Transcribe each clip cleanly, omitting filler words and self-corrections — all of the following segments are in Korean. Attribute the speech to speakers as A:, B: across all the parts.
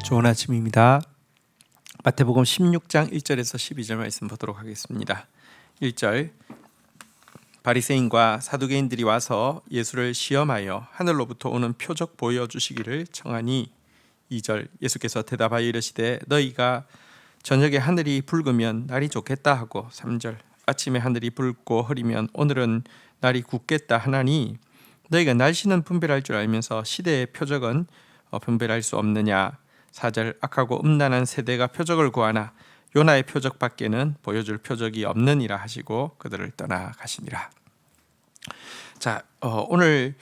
A: 좋은 아침입니다. 마태복음 16장 1절에서 12절 말씀 보도록 하겠습니다. 1절 바리새인과 사두개인들이 와서 예수를 시험하여 하늘로부터 오는 표적 보여주시기를 청하니 2절 예수께서 대답하여 이르시되 너희가 저녁에 하늘이 붉으면 날이 좋겠다 하고 3절 아침에 하늘이 붉고 흐리면 오늘은 날이 굳겠다 하나니 너희가 날씨는 분별할 줄 알면서 시대의 표적은 분별할 수 없느냐. 4절 악하고 음란한 세대가 표적을 구하나 요나의 표적 밖에는 보여줄 표적이 없느니라 하시고 그들을 떠나가시니라. 자, 오늘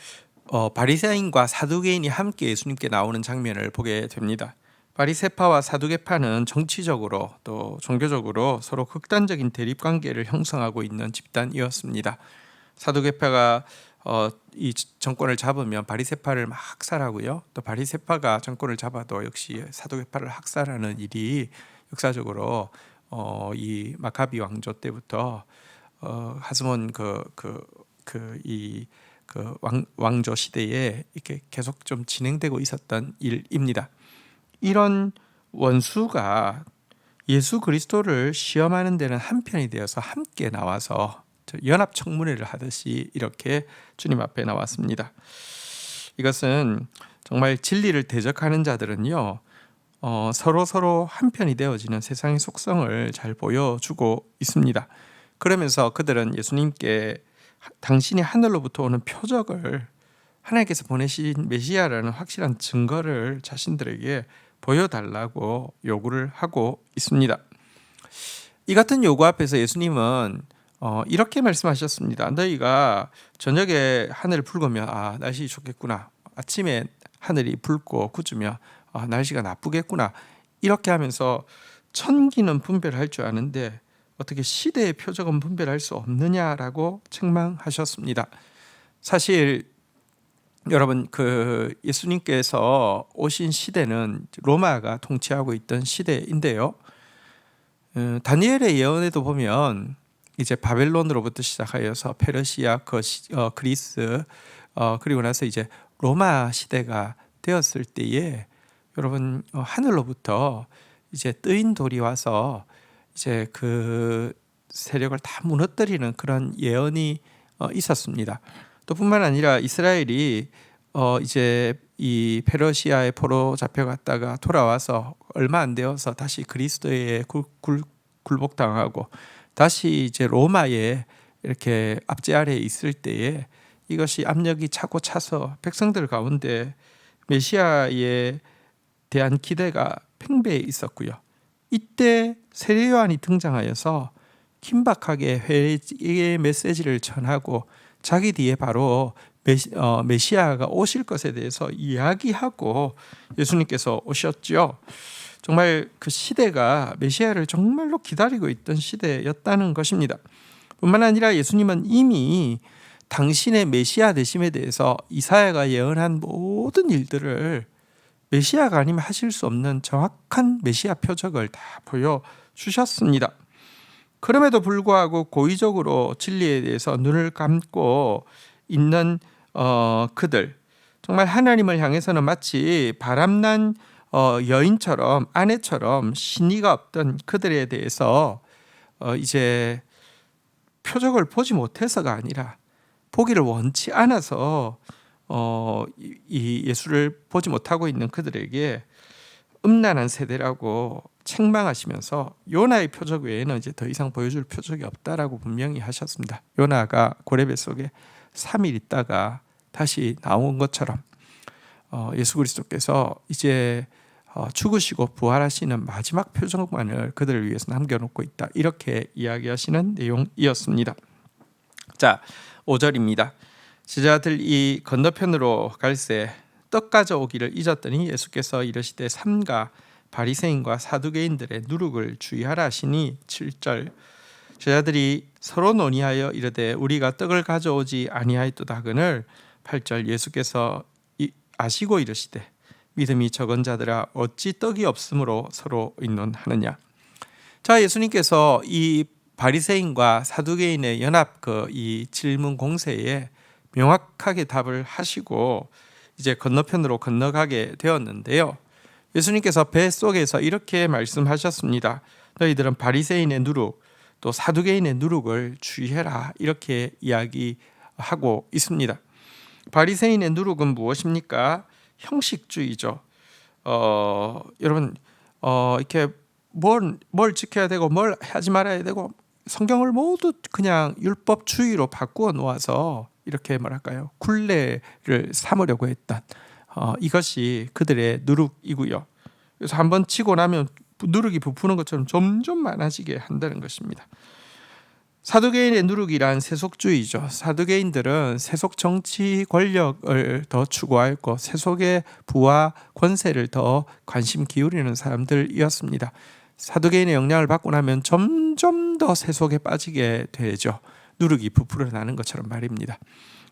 A: 바리새인과 사두개인이 함께 예수님께 나오는 장면을 보게 됩니다. 바리새파와 사두개파는 정치적으로 또 종교적으로 서로 극단적인 대립관계를 형성하고 있는 집단이었습니다. 사두개파가 이 정권을 잡으면 바리새파를 막 학살하고요. 또 바리새파가 정권을 잡아도 역시 사두개파를 학살하는 일이 역사적으로 이 마카비 왕조 때부터 하스몬 왕조 시대에 이렇게 계속 좀 진행되고 있었던 일입니다. 이런 원수가 예수 그리스도를 시험하는 데는 한편이 되어서 함께 나와서 연합 청문회를 하듯이 이렇게 주님 앞에 나왔습니다. 이것은 정말 진리를 대적하는 자들은요, 서로 한편이 되어지는 세상의 속성을 잘 보여주고 있습니다. 그러면서 그들은 예수님께 당신이 하늘로부터 오는 표적을 하나님께서 보내신 메시아라는 확실한 증거를 자신들에게 보여달라고 요구를 하고 있습니다. 이 같은 요구 앞에서 예수님은 이렇게 말씀하셨습니다. 너희가 저녁에 하늘이 붉으면 날씨 좋겠구나. 아침에 하늘이 붉고 굳으면 날씨가 나쁘겠구나. 이렇게 하면서 천기는 분별할 줄 아는데 어떻게 시대의 표적은 분별할 수 없느냐라고 책망하셨습니다. 사실 여러분 예수님께서 오신 시대는 로마가 통치하고 있던 시대인데요. 다니엘의 예언에도 보면 이제 바벨론으로부터 시작하여서 페르시아, 그리스, 그리고 나서 이제 로마 시대가 되었을 때에 여러분 하늘로부터 이제 뜨인 돌이 와서 이제 그 세력을 다 무너뜨리는 그런 예언이 있었습니다. 또 뿐만 아니라 이스라엘이 이제 이 페르시아의 포로 잡혀갔다가 돌아와서 얼마 안 되어서 다시 그리스도에 굴복당하고 다시 이제 로마에 이렇게 압제 아래에 있을 때에 이것이 압력이 차고 차서 백성들 가운데 메시아에 대한 기대가 팽배해 있었고요. 이때 세례 요한이 등장하여서 긴박하게 회개의 메시지를 전하고 자기 뒤에 바로 메시아가 오실 것에 대해서 이야기하고 예수님께서 오셨죠. 정말 그 시대가 메시아를 정말로 기다리고 있던 시대였다는 것입니다. 뿐만 아니라 예수님은 이미 당신의 메시아 되심에 대해서 이사야가 예언한 모든 일들을 메시아가 아니면 하실 수 없는 정확한 메시아 표적을 다 보여주셨습니다. 그럼에도 불구하고 고의적으로 진리에 대해서 눈을 감고 있는 그들, 정말 하나님을 향해서는 마치 바람난 여인처럼 아내처럼 신의가 없던 그들에 대해서 이제 표적을 보지 못해서가 아니라 보기를 원치 않아서 이 예수를 보지 못하고 있는 그들에게 음란한 세대라고 책망하시면서 요나의 표적 외에는 이제 더 이상 보여줄 표적이 없다라고 분명히 하셨습니다. 요나가 고레뱃속에 3일 있다가 다시 나온 것처럼 예수 그리스도께서 이제 죽으시고 부활하시는 마지막 표적만을 그들을 위해서 남겨놓고 있다. 이렇게 이야기하시는 내용이었습니다. 자, 5절입니다. 제자들이 건너편으로 갈새 떡 가져오기를 잊었더니 예수께서 이르시되 삼가 바리새인과 사두개인들의 누룩을 주의하라 하시니 7절 제자들이 서로 논의하여 이르되 우리가 떡을 가져오지 아니하였도다 하거늘 8절 예수께서 아시고 이르시되 믿음이 적은 자들아 어찌 떡이 없으므로 서로 의논하느냐. 자, 예수님께서 이 바리새인과 사두개인의 연합 이 질문 공세에 명확하게 답을 하시고 이제 건너편으로 건너가게 되었는데요. 예수님께서 배 속에서 이렇게 말씀하셨습니다. 너희들은 바리새인의 누룩 또 사두개인의 누룩을 주의해라, 이렇게 이야기하고 있습니다. 바리새인의 누룩은 무엇입니까? 형식주의죠. 여러분 이렇게 뭘 지켜야 되고 뭘 하지 말아야 되고 성경을 모두 그냥 율법주의로 바꾸어 놓아서 이렇게 뭐랄까요, 굴레를 삼으려고 했던 이것이 그들의 누룩이고요. 그래서 한번 치고 나면 누룩이 부푸는 것처럼 점점 많아지게 한다는 것입니다. 사두개인의 누룩이란 세속주의죠. 사두개인들은 세속 정치 권력을 더 추구하였고 세속의 부와 권세를 더 관심 기울이는 사람들이었습니다. 사두개인의 영향을 받고 나면 점점 더 세속에 빠지게 되죠. 누룩이 부풀어 나는 것처럼 말입니다.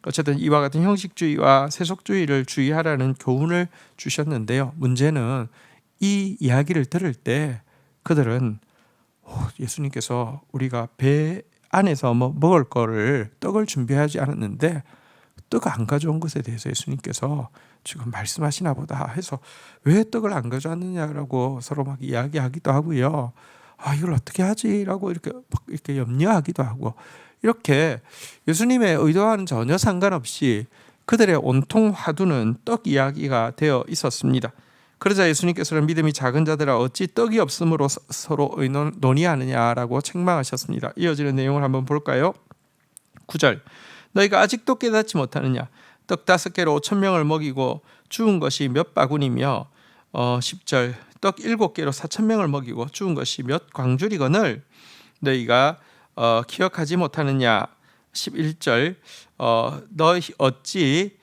A: 어쨌든 이와 같은 형식주의와 세속주의를 주의하라는 교훈을 주셨는데요. 문제는 이 이야기를 들을 때 그들은 예수님께서 우리가 배 안에서 먹을 거를 떡을 준비하지 않았는데 떡 안 가져온 것에 대해서 예수님께서 지금 말씀하시나 보다 해서 왜 떡을 안 가져왔느냐라고 서로 막 이야기하기도 하고요. 이걸 어떻게 하지라고 이렇게 염려하기도 하고, 이렇게 예수님의 의도와는 전혀 상관없이 그들의 온통 화두는 떡 이야기가 되어 있었습니다. 그러자 예수님께서는 믿음이 작은 자들아 어찌 떡이 없으므로 서로 논의하느냐라고 책망하셨습니다. 이어지는 내용을 한번 볼까요? 9절, 너희가 아직도 깨닫지 못하느냐? 떡 5개로 5,000명을 먹이고 죽은 것이 몇 바구니며 10절, 떡 7개로 4,000명을 먹이고 죽은 것이 몇 광주리거늘 너희가 기억하지 못하느냐? 11절, 너희 어찌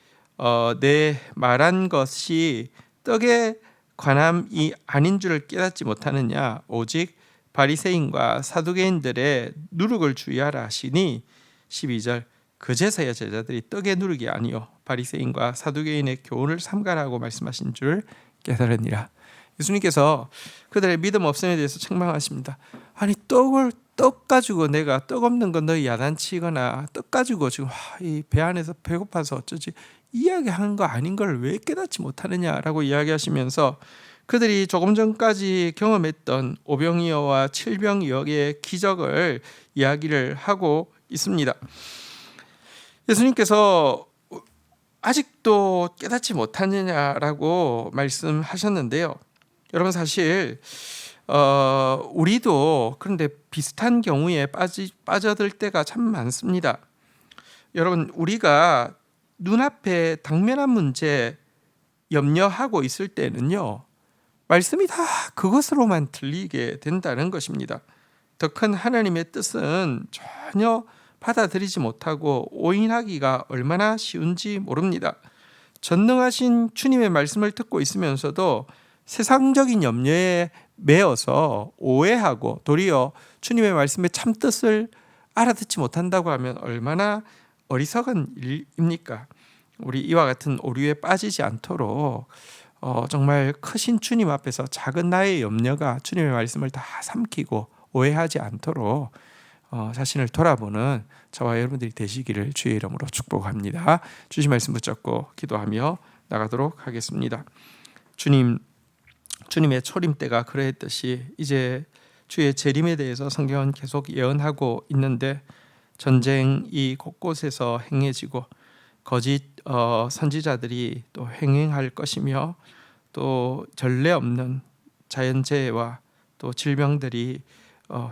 A: 내 말한 것이 떡에 관함이 아닌 줄을 깨닫지 못하느냐? 오직 바리새인과 사두개인들의 누룩을 주의하라 하시니 12절, 그제서야 제자들이 떡의 누룩이 아니요 바리새인과 사두개인의 교훈을 삼가라고 말씀하신 줄 깨달으니라. 예수님께서 그들의 믿음 없음에 대해서 책망하십니다. 아니 떡 가지고 내가 떡 없는 건 너희 야단치거나 떡 가지고 지금 이 배 안에서 배고파서 어쩌지 이야기하는 거 아닌 걸 왜 깨닫지 못하느냐라고 이야기하시면서 그들이 조금 전까지 경험했던 오병이어와 칠병이어의 기적을 이야기를 하고 있습니다. 예수님께서 아직도 깨닫지 못하느냐라고 말씀하셨는데요. 여러분 사실 우리도 그런데 비슷한 경우에 빠져들 때가 참 많습니다. 여러분 우리가 눈앞에 당면한 문제 염려하고 있을 때는요, 말씀이 다 그것으로만 들리게 된다는 것입니다. 더 큰 하나님의 뜻은 전혀 받아들이지 못하고 오인하기가 얼마나 쉬운지 모릅니다. 전능하신 주님의 말씀을 듣고 있으면서도 세상적인 염려에 매어서 오해하고 도리어 주님의 말씀의 참뜻을 알아듣지 못한다고 하면 얼마나 어리석은 일입니까? 우리 이와 같은 오류에 빠지지 않도록 정말 크신 주님 앞에서 작은 나의 염려가 주님의 말씀을 다 삼키고 오해하지 않도록 자신을 돌아보는 저와 여러분들이 되시기를 주의 이름으로 축복합니다. 주신 말씀 붙잡고 기도하며 나가도록 하겠습니다. 주님의 초림 때가 그러했듯이 이제 주의 재림에 대해서 성경은 계속 예언하고 있는데 전쟁이 곳곳에서 행해지고 거짓 선지자들이 또 행행할 것이며 또 전례 없는 자연재해와 또 질병들이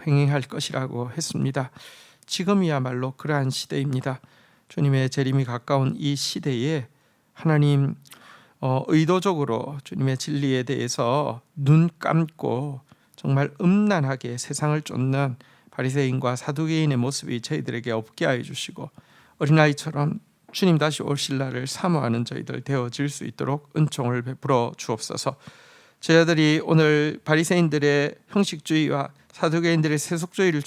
A: 행행할 것이라고 했습니다. 지금이야말로 그러한 시대입니다. 주님의 재림이 가까운 이 시대에 하나님 의도적으로 주님의 진리에 대해서 눈 감고 정말 음란하게 세상을 쫓는 바리새인과 사두개인의 모습이 저희들에게 없게 하여 주시고 어린아이처럼 주님 다시 오실 날을 사모하는 저희들 되어질 수 있도록 은총을 베풀어 주옵소서. 저희들이 오늘 바리새인들의 형식주의와 사두개인들의 세속주의를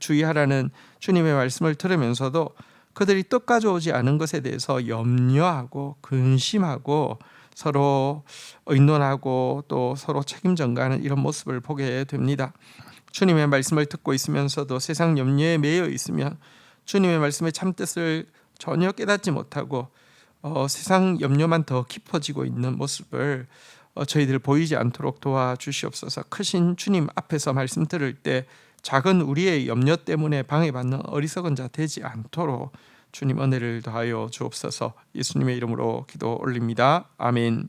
A: 주의하라는 주님의 말씀을 들으면서도 그들이 떡 가져오지 않은 것에 대해서 염려하고 근심하고 서로 의논하고 또 서로 책임 전가하는 이런 모습을 보게 됩니다. 주님의 말씀을 듣고 있으면서도 세상 염려에 매여 있으면 주님의 말씀의 참뜻을 전혀 깨닫지 못하고 세상 염려만 더 깊어지고 있는 모습을 저희들 보이지 않도록 도와주시옵소서. 크신 주님 앞에서 말씀 들을 때 작은 우리의 염려 때문에 방해받는 어리석은 자 되지 않도록 주님 은혜를 더하여 주옵소서. 예수님의 이름으로 기도 올립니다. 아멘.